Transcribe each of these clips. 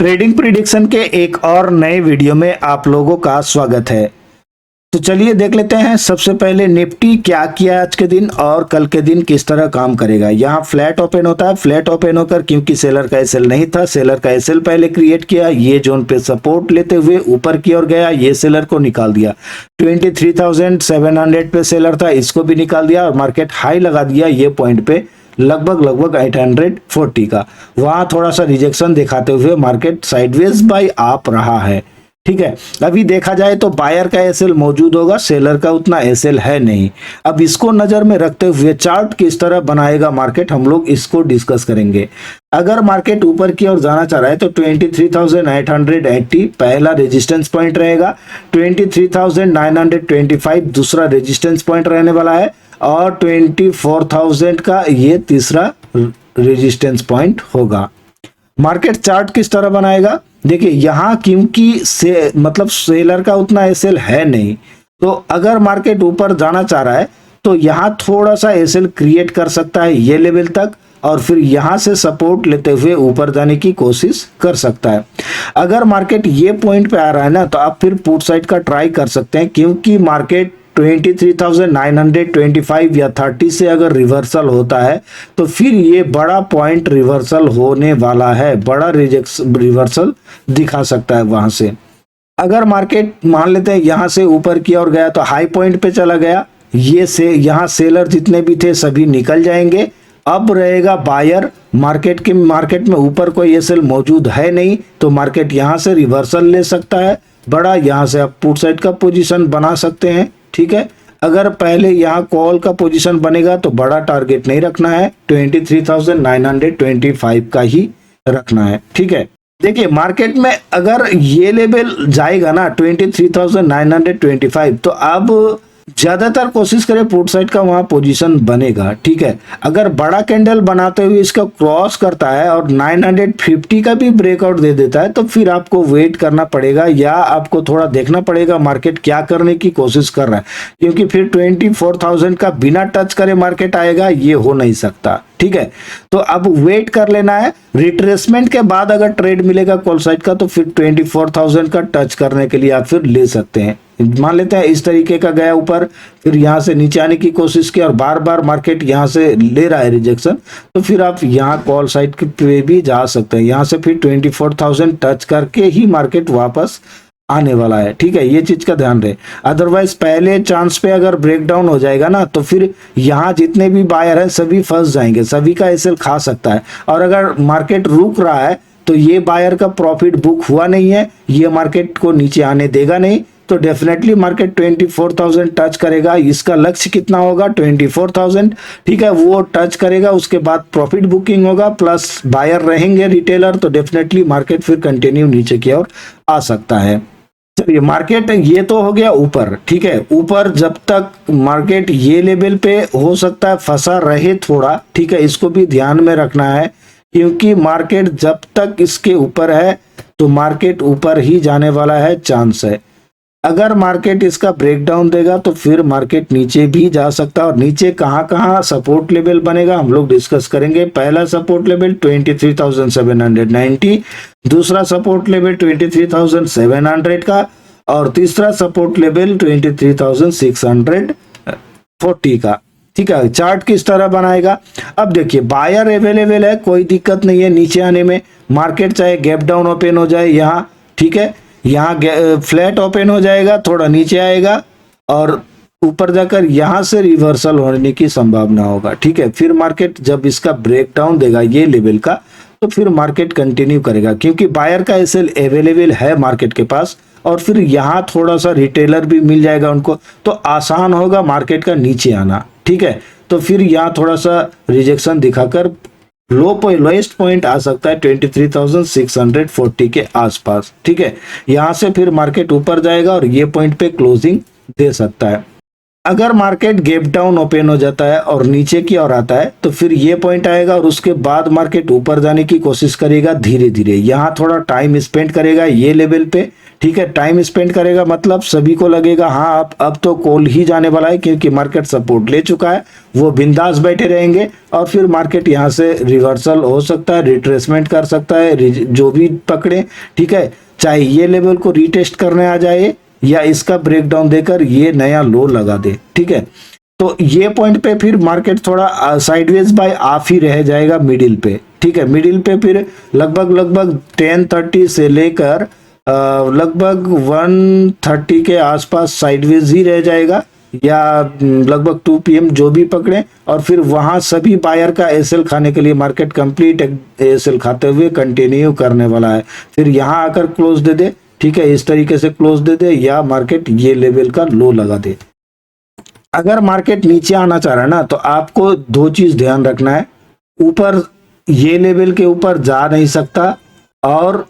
Trading prediction के एक और नए वीडियो में आप लोगों का स्वागत है। तो चलिए देख लेते हैं। सबसे पहले निफ्टी क्या किया आज के दिन और कल के दिन किस तरह काम करेगा। यहाँ फ्लैट ओपन होता है, फ्लैट ओपन होकर क्योंकि सेलर का एसएल नहीं था, सेलर का एसएल पहले क्रिएट किया, ये जोन पे सपोर्ट लेते हुए ऊपर की ओर गया, ये सेलर को निकाल दिया। 23,700 पे सेलर था, इसको भी निकाल दिया और मार्केट हाई लगा दिया ये पॉइंट पे लगभग 840 का। वहां थोड़ा सा रिजेक्शन दिखाते हुए मार्केट साइडवेज बाय आप रहा है। ठीक है, अभी देखा जाए तो बायर का एसएल मौजूद होगा, सेलर का उतना एसएल है नहीं। अब इसको नजर में रखते हुए चार्ट किस तरह बनाएगा मार्केट, हम लोग इसको डिस्कस करेंगे। अगर मार्केट ऊपर की ओर जाना चाह रहा है तो 23,880 पहला रेजिस्टेंस पॉइंट रहेगा, 23,925 दूसरा रेजिस्टेंस पॉइंट रहने वाला है और 24,000 का ये तीसरा रेजिस्टेंस पॉइंट होगा। मार्केट चार्ट किस तरह बनाएगा, देखिए यहाँ क्योंकि सेलर का उतना एसएल है नहीं, तो अगर मार्केट ऊपर जाना चाह रहा है तो यहाँ थोड़ा सा एसएल क्रिएट कर सकता है ये लेवल तक और फिर यहाँ से सपोर्ट लेते हुए ऊपर जाने की कोशिश कर सकता है। अगर मार्केट ये पॉइंट पे आ रहा है ना तो आप फिर पुट साइड का ट्राई कर सकते हैं, क्योंकि मार्केट 23,925 या 30 से अगर रिवर्सल होता है तो फिर ये बड़ा पॉइंट रिवर्सल होने वाला है, बड़ा रिवर्सल दिखा सकता है वहां से। अगर मार्केट मान लेते हैं यहां से ऊपर की ओर गया तो हाई पॉइंट पे चला गया, ये से यहां सेलर जितने भी थे सभी निकल जाएंगे। अब रहेगा बायर, मार्केट में ऊपर कोई एसएल मौजूद है नहीं तो मार्केट यहां से रिवर्सल ले सकता है बड़ा, यहां से आप पुट साइड का पोजीशन बना सकते हैं। ठीक है, अगर पहले यहाँ कॉल का पोजीशन बनेगा तो बड़ा टारगेट नहीं रखना है, 23,925 का ही रखना है। ठीक है, देखिए मार्केट में अगर ये लेवल जाएगा ना 23,925 तो अब ज्यादातर कोशिश करें पुट साइड का वहां पोजीशन बनेगा। ठीक है, अगर बड़ा कैंडल बनाते हुए इसका क्रॉस करता है और 950 का भी ब्रेकआउट दे देता है तो फिर आपको वेट करना पड़ेगा या आपको थोड़ा देखना पड़ेगा मार्केट क्या करने की कोशिश कर रहा है, क्योंकि फिर 24,000 का बिना टच करे मार्केट आएगा ये हो नहीं सकता। ठीक है, तो अब वेट कर लेना है, रिट्रेसमेंट के बाद अगर ट्रेड मिलेगा कॉल साइड का तो फिर 24,000 का टच करने के लिए आप फिर ले सकते हैं। मान लेते हैं इस तरीके का गया ऊपर, फिर यहां से नीचे आने की कोशिश की और बार बार मार्केट यहां से ले रहा है रिजेक्शन, तो फिर आप यहां कॉल साइड पे भी जा सकते हैं। यहां से फिर 24,000 टच करके ही मार्केट वापस आने वाला है। ठीक है, ये चीज का ध्यान रहे, अदरवाइज पहले चांस पे अगर ब्रेकडाउन हो जाएगा ना तो फिर यहाँ जितने भी बायर हैं सभी फंस जाएंगे, सभी का एसएल खा सकता है। और अगर मार्केट रुक रहा है तो ये बायर का प्रॉफिट बुक हुआ नहीं है, ये मार्केट को नीचे आने देगा नहीं, तो डेफिनेटली मार्केट 24,000 टच करेगा। इसका लक्ष्य कितना होगा, 24,000। ठीक है, वो टच करेगा, उसके बाद प्रॉफिट बुकिंग होगा प्लस बायर रहेंगे रिटेलर, तो डेफिनेटली मार्केट फिर कंटिन्यू नीचे की ओर आ सकता है। चलिए मार्केट ये तो हो गया ऊपर। ठीक है, ऊपर जब तक मार्केट ये लेवल पे हो सकता है फंसा रहे थोड़ा, ठीक है, इसको भी ध्यान में रखना है, क्योंकि मार्केट जब तक इसके ऊपर है तो मार्केट ऊपर ही जाने वाला है, चांस है। अगर मार्केट इसका ब्रेकडाउन देगा तो फिर मार्केट नीचे भी जा सकता है और नीचे कहां सपोर्ट लेवल बनेगा हम लोग डिस्कस करेंगे। पहला सपोर्ट लेवल 23,790, दूसरा सपोर्ट लेवल 23,700 का और तीसरा सपोर्ट लेवल 23,640 का। ठीक है, चार्ट किस तरह बनाएगा, अब देखिए बायर अवेलेबल है, कोई दिक्कत नहीं है नीचे आने में। मार्केट चाहे गैप डाउन ओपन हो जाए यहाँ, ठीक है, यहाँ फ्लैट ओपन हो जाएगा, थोड़ा नीचे आएगा और ऊपर जाकर यहाँ से रिवर्सल होने की संभावना होगा। ठीक है, फिर मार्केट जब इसका ब्रेकडाउन देगा ये लेवल का तो फिर मार्केट कंटिन्यू करेगा, क्योंकि बायर का एसएल अवेलेबल है मार्केट के पास और फिर यहाँ थोड़ा सा रिटेलर भी मिल जाएगा उनको, तो आसान होगा मार्केट का नीचे आना। ठीक है, तो फिर यहाँ थोड़ा सा रिजेक्शन दिखाकर लोएस्ट पॉइंट आ सकता है 23,640 के आसपास। ठीक है, यहां से फिर मार्केट ऊपर जाएगा और ये पॉइंट पे क्लोजिंग दे सकता है। अगर मार्केट गैप डाउन ओपन हो जाता है और नीचे की ओर आता है तो फिर ये पॉइंट आएगा और उसके बाद मार्केट ऊपर जाने की कोशिश करेगा धीरे धीरे। यहाँ थोड़ा टाइम स्पेंड करेगा ये लेवल पे, ठीक है। टाइम स्पेंड करेगा मतलब सभी को लगेगा हाँ अब तो कॉल ही जाने वाला है, क्योंकि मार्केट सपोर्ट ले चुका है। वो बिंदास बैठे रहेंगे और फिर मार्केट यहाँ से रिवर्सल हो सकता है, रिट्रेसमेंट कर सकता है, जो भी पकड़े, ठीक है। चाहे ये लेवल को रीटेस्ट करने आ जाए या इसका ब्रेकडाउन देकर ये नया लो लगा दे, ठीक है। तो ये पॉइंट पे फिर मार्केट थोड़ा साइडवेज बाय ऑफ ही रह जाएगा मिडिल पे, ठीक है। मिडिल पे फिर लगभग 10:30 से लेकर लगभग 1:30 के आसपास साइडवेज ही रह जाएगा, या लगभग 2 PM जो भी पकड़े, और फिर वहां सभी बायर का एसएल खाने के लिए मार्केट कंप्लीट एसएल खाते हुए कंटिन्यू करने वाला है। फिर यहाँ आकर क्लोज दे दे, ठीक है, इस तरीके से क्लोज दे दे, या मार्केट ये लेवल का लो लगा दे। अगर मार्केट नीचे आना चाह रहा है ना तो आपको दो चीज ध्यान रखना है, ऊपर ये लेवल के ऊपर जा नहीं सकता और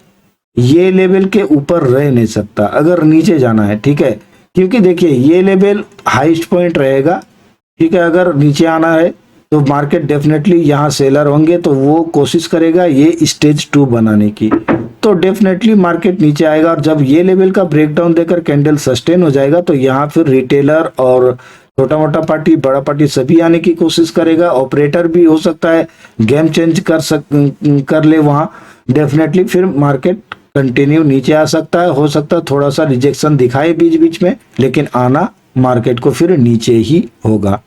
ये लेवल के ऊपर रह नहीं सकता अगर नीचे जाना है, ठीक है। क्योंकि देखिए ये लेवल हाईएस्ट पॉइंट रहेगा, ठीक है। अगर नीचे आना है तो मार्केट डेफिनेटली यहाँ सेलर होंगे तो वो कोशिश करेगा ये स्टेज 2 बनाने की, तो डेफिनेटली मार्केट नीचे आएगा। और जब ये लेवल का ब्रेकडाउन देकर कैंडल सस्टेन हो जाएगा तो यहाँ फिर रिटेलर और छोटा मोटा पार्टी बड़ा पार्टी सभी आने की कोशिश करेगा। ऑपरेटर भी हो सकता है गेम चेंज कर ले वहां, डेफिनेटली फिर मार्केट कंटिन्यू नीचे आ सकता है। हो सकता है थोड़ा सा रिजेक्शन दिखाए बीच बीच में, लेकिन आना मार्केट को फिर नीचे ही होगा।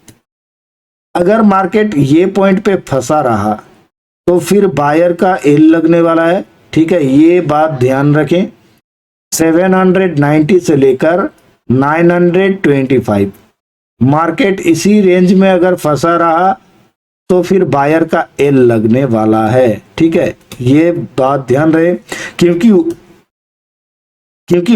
अगर मार्केट ये पॉइंट पे फंसा रहा तो फिर बायर का एल लगने वाला है, ठीक है। ये बात ध्यान रखें, 790 से लेकर 925 मार्केट इसी रेंज में अगर फंसा रहा तो फिर बायर का एल लगने वाला है, ठीक है। ये बात ध्यान रहे, क्योंकि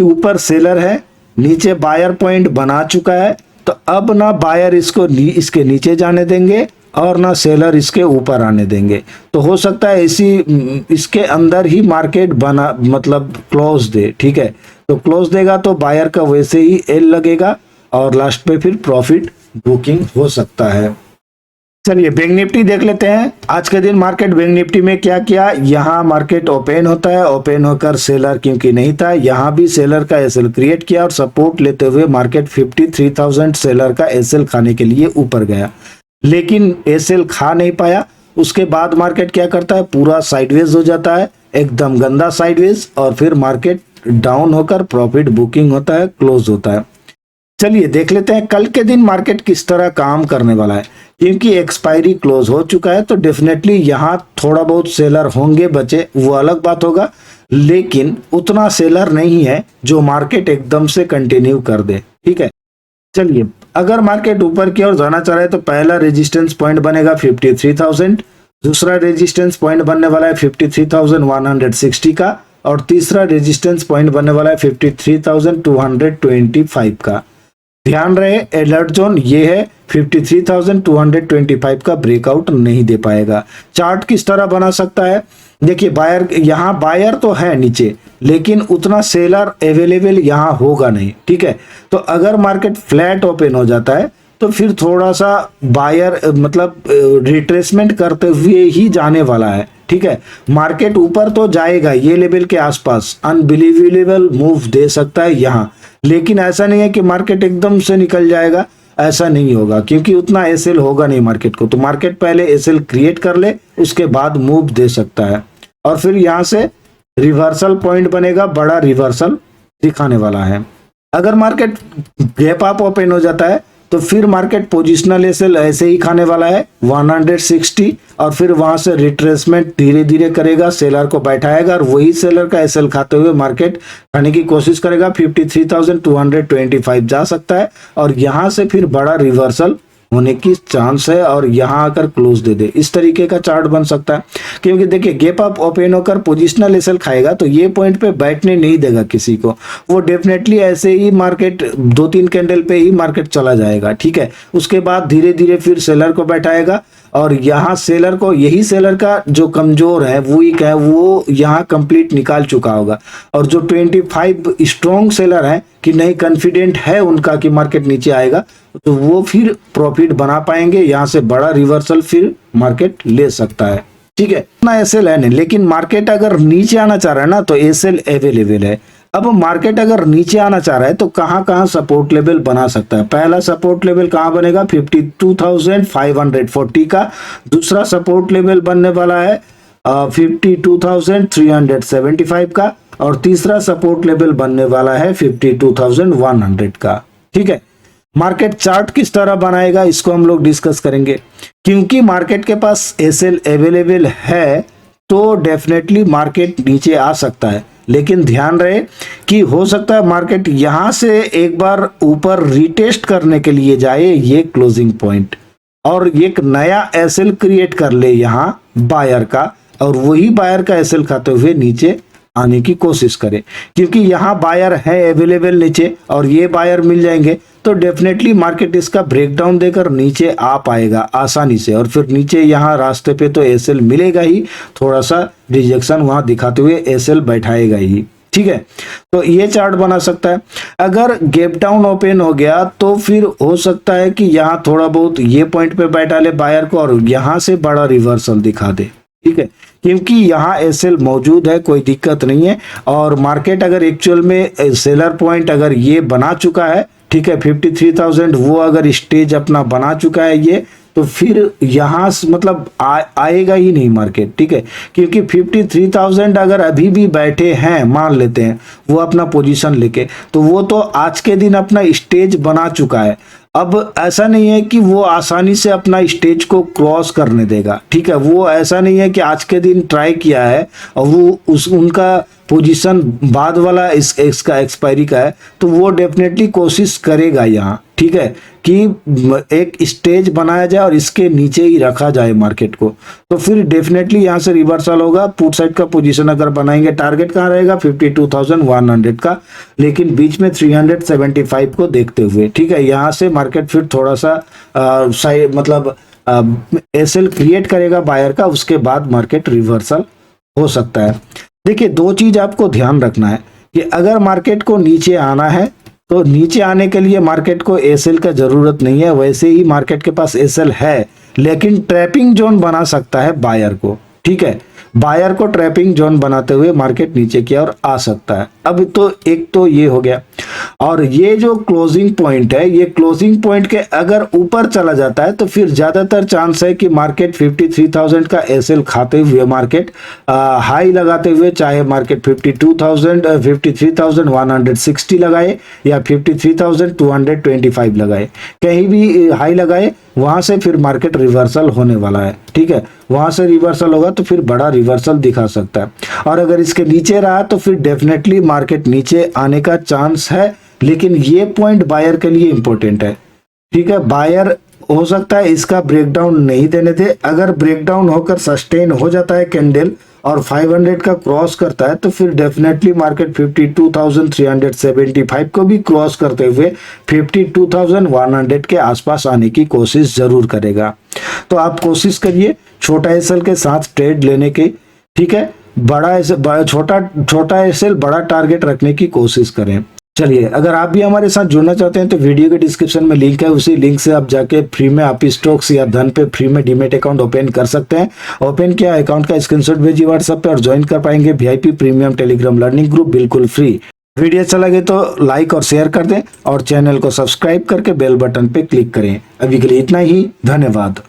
ऊपर सेलर है, नीचे बायर पॉइंट बना चुका है, तो अब ना बायर इसके नीचे जाने देंगे और ना सेलर इसके ऊपर आने देंगे। तो हो सकता है इसके अंदर ही मार्केट बना मतलब क्लोज दे, ठीक है। तो क्लोज देगा तो बायर का वैसे ही एल लगेगा और लास्ट पे फिर प्रॉफिट बुकिंग हो सकता है। चलिए बैंक निफ्टी देख लेते हैं। आज के दिन मार्केट बैंक निफ्टी में क्या किया। यहाँ मार्केट ओपन होता है, ओपन होकर सेलर क्योंकि नहीं था, यहाँ भी सेलर का एसएल क्रिएट किया और सपोर्ट लेते हुए मार्केट 53,000 सेलर का एसएल खाने के लिए ऊपर गया, लेकिन एसएल खा नहीं पाया। उसके बाद मार्केट क्या करता है, पूरा साइडवेज हो जाता है, एकदम गंदा साइडवेज, और फिर मार्केट डाउन होकर प्रॉफिट बुकिंग होता है, क्लोज होता है। चलिए देख लेते हैं कल के दिन मार्केट किस तरह काम करने वाला है। क्योंकि एक्सपायरी क्लोज हो चुका है तो डेफिनेटली यहाँ थोड़ा बहुत सेलर होंगे बचे, वो अलग बात होगा, लेकिन उतना सेलर नहीं है जो मार्केट एकदम से कंटिन्यू कर दे, ठीक है। चलिए अगर मार्केट ऊपर की ओर जाना चाह रहा है तो पहला रेजिस्टेंस पॉइंट बनेगा 53,000, दूसरा रेजिस्टेंस पॉइंट बनने वाला है 53,160 का, और तीसरा रेजिस्टेंस पॉइंट बनने वाला है 53,225 का। ध्यान रहे अलर्ट जोन ये है, 53,225 का ब्रेकआउट नहीं दे पाएगा। चार्ट किस तरह बना सकता है, देखिए बायर, यहाँ बायर तो है नीचे, लेकिन उतना सेलर अवेलेबल यहाँ होगा नहीं, ठीक है। तो अगर मार्केट फ्लैट ओपन हो जाता है तो फिर थोड़ा सा बायर मतलब रिट्रेसमेंट करते हुए ही जाने वाला है, ठीक है। मार्केट ऊपर तो जाएगा, ये लेवल के आसपास अनबिलीवेबल मूव दे सकता है यहाँ, लेकिन ऐसा नहीं है कि मार्केट एकदम से निकल जाएगा, ऐसा नहीं होगा, क्योंकि उतना एसएल होगा नहीं मार्केट को। तो मार्केट पहले एसएल क्रिएट कर ले, उसके बाद मूव दे सकता है, और फिर यहाँ से रिवर्सल पॉइंट बनेगा, बड़ा रिवर्सल दिखाने वाला है। अगर मार्केट गैप अप ओपन हो जाता है तो फिर मार्केट पोजिशनल एसएल ऐसे ही खाने वाला है 160, और फिर वहां से रिट्रेसमेंट धीरे धीरे करेगा, सेलर को बैठाएगा और वही सेलर का एसएल खाते हुए मार्केट खाने की कोशिश करेगा, 53,225 जा सकता है, और यहां से फिर बड़ा रिवर्सल होने की चांस है और यहां आकर क्लोज दे दे, इस तरीके का चार्ट बन सकता है। क्योंकि देखिए गैप अप ओपन होकर पोजिशनल एसएल खाएगा तो ये पॉइंट पे बैठने नहीं देगा किसी को, वो डेफिनेटली ऐसे ही मार्केट 2-3 कैंडल पे ही मार्केट चला जाएगा, ठीक है। उसके बाद धीरे धीरे फिर सेलर को बैठाएगा, और यहाँ सेलर को, यही सेलर का जो कमजोर है, वीक है, वो यहाँ कंप्लीट निकाल चुका होगा, और जो 25 स्ट्रॉन्ग सेलर है कि नहीं कॉन्फिडेंट है उनका कि मार्केट नीचे आएगा, तो वो फिर प्रॉफिट बना पाएंगे, यहाँ से बड़ा रिवर्सल फिर मार्केट ले सकता है। ठीक है, ना एसएल है नहीं, लेकिन मार्केट अगर नीचे आना चाह रहा है ना तो एसएल अवेलेबल है। अब मार्केट अगर नीचे आना चाह रहा है तो कहां कहां सपोर्ट लेवल बना सकता है। पहला सपोर्ट लेवल कहां बनेगा, 52,540 का। दूसरा सपोर्ट लेवल बनने वाला है 52,375 का, और तीसरा सपोर्ट लेवल बनने वाला है 52,100 का। ठीक है, मार्केट चार्ट किस तरह बनाएगा इसको हम लोग डिस्कस करेंगे। क्योंकि मार्केट के पास एसएल अवेलेबल है तो डेफिनेटली मार्केट नीचे आ सकता है, लेकिन ध्यान रहे कि हो सकता है मार्केट यहां से एक बार ऊपर रिटेस्ट करने के लिए जाए ये क्लोजिंग पॉइंट, और एक नया एसएल क्रिएट कर ले यहां बायर का, और वही बायर का एसएल खाते हुए नीचे आने की कोशिश करे। क्योंकि यहाँ बायर है अवेलेबल नीचे, और ये बायर मिल जाएंगे तो डेफिनेटली मार्केट इसका ब्रेकडाउन देकर नीचे आ पाएगा आसानी से, और फिर नीचे यहाँ रास्ते पे तो एसएल मिलेगा ही, थोड़ा सा रिजेक्शन वहां दिखाते हुए एसएल बैठाएगा ही। ठीक है, तो ये चार्ट बना सकता है। अगर गैप डाउन ओपन हो गया तो फिर हो सकता है कि यहाँ थोड़ा बहुत ये पॉइंट पे बैठा ले बायर को, और यहाँ से बड़ा रिवर्सल दिखा दे। ठीक है, क्योंकि यहाँ एसएल मौजूद है, कोई दिक्कत नहीं है। और मार्केट अगर एक्चुअल में सेलर पॉइंट अगर ये बना चुका है, ठीक है, 53,000 वो अगर स्टेज अपना बना चुका है ये, तो फिर यहाँ मतलब आएगा ही नहीं मार्केट। ठीक है, क्योंकि 53,000 अगर अभी भी बैठे हैं, मान लेते हैं वो अपना पोजीशन लेके, तो वो तो आज के दिन अपना स्टेज बना चुका है। अब ऐसा नहीं है कि वो आसानी से अपना स्टेज को क्रॉस करने देगा। ठीक है, वो ऐसा नहीं है कि आज के दिन ट्राई किया है और वो उनका पोजीशन बाद वाला इसका एक्सपायरी का है, तो वो डेफिनेटली कोशिश करेगा यहाँ। ठीक है, कि एक स्टेज बनाया जाए और इसके नीचे ही रखा जाए मार्केट को, तो फिर डेफिनेटली यहाँ से रिवर्सल होगा। पुट साइड का पोजीशन अगर बनाएंगे, टारगेट कहाँ रहेगा 52,100 का, लेकिन बीच में 375 को देखते हुए। ठीक है, यहाँ से मार्केट फिर थोड़ा सा मतलब एसएल क्रिएट करेगा बायर का, उसके बाद मार्केट रिवर्सल हो सकता है। देखिए, दो चीज आपको ध्यान रखना है कि अगर मार्केट को नीचे आना है तो नीचे आने के लिए मार्केट को एसएल का जरूरत नहीं है। वैसे ही मार्केट के पास एसएल है, लेकिन ट्रैपिंग जोन बना सकता है बायर को। ठीक है, बायर को ट्रैपिंग जोन बनाते हुए मार्केट नीचे की ओर आ सकता है। अब तो एक तो ये हो गया, और ये जो क्लोजिंग पॉइंट है, ये क्लोजिंग पॉइंट के अगर ऊपर चला जाता है तो फिर ज्यादातर चांस है कि मार्केट 53,000 का एसएल खाते हुए मार्केट हाई लगाते हुए, चाहे मार्केट 53,160 लगाए या 53,225 लगाए, कहीं भी हाई लगाए, वहां से फिर मार्केट रिवर्सल होने वाला है। ठीक है, वहां से रिवर्सल होगा तो फिर बड़ा रिवर्सल दिखा सकता है, और अगर इसके नीचे रहा तो फिर डेफिनेटली मार्केट नीचे आने का चांस है। लेकिन ये पॉइंट बायर के लिए इंपॉर्टेंट है। ठीक है, बायर हो सकता है इसका ब्रेकडाउन नहीं देने थे। अगर ब्रेकडाउन होकर सस्टेन हो जाता है कैंडल और 500 का क्रॉस करता है तो फिर डेफिनेटली मार्केट 52,375 को भी क्रॉस करते हुए 52,100 के आसपास आने की कोशिश जरूर करेगा। तो आप कोशिश करिए छोटा एसएल के साथ ट्रेड लेने की। ठीक है, छोटा एसएल बड़ा टारगेट रखने की कोशिश करें। चलिए, अगर आप भी हमारे साथ जुड़ना चाहते हैं तो वीडियो के डिस्क्रिप्शन में लिंक है, उसी लिंक से आप जाके फ्री में आप स्टॉक्स या धन पे फ्री में डीमेट अकाउंट ओपन कर सकते हैं। ओपन किया, अकाउंट का स्क्रीनशॉट भेजिए व्हाट्सएप पे और ज्वाइन कर पाएंगे VIP premium Telegram learning group बिल्कुल फ्री। वीडियो अच्छा लगे तो लाइक और शेयर कर दें और चैनल को सब्सक्राइब करके बेल बटन पे क्लिक करें। अभी के लिए इतना ही, धन्यवाद।